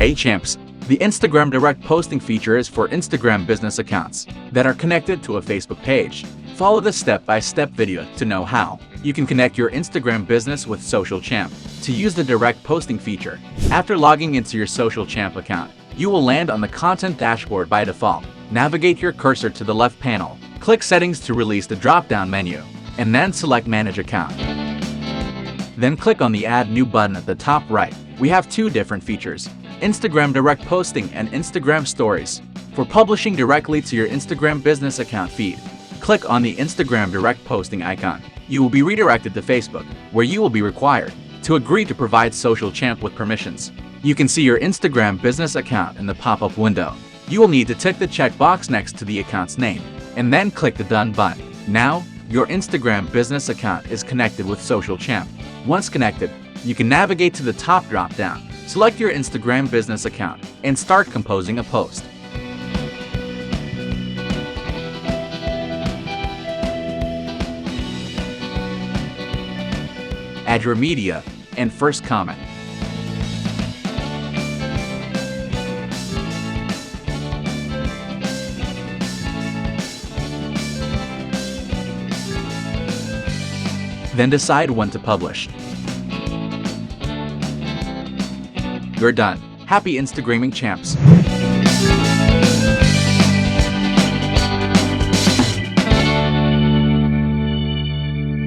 Hey champs! The Instagram Direct Posting feature is for Instagram business accounts that are connected to a Facebook page. Follow the step-by-step video to know how you can connect your Instagram business with Social Champ to use the Direct Posting feature. After logging into your Social Champ account, you will land on the content dashboard by default. Navigate your cursor to the left panel, click Settings to release the drop-down menu, and then select Manage Account. Then click on the Add New button at the top right. We have two different features: Instagram Direct Posting and Instagram Stories. For publishing directly to your Instagram business account feed, click on the Instagram Direct Posting icon. You will be redirected to Facebook, where you will be required to agree to provide Social Champ with permissions. You can see your Instagram business account in the pop-up window. You will need to tick the checkbox next to the account's name, and then click the Done button. Now, your Instagram business account is connected with Social Champ. Once connected, you can navigate to the top drop-down, select your Instagram business account, and start composing a post. Add your media and first comment. Then decide when to publish. You're done. Happy Instagramming champs!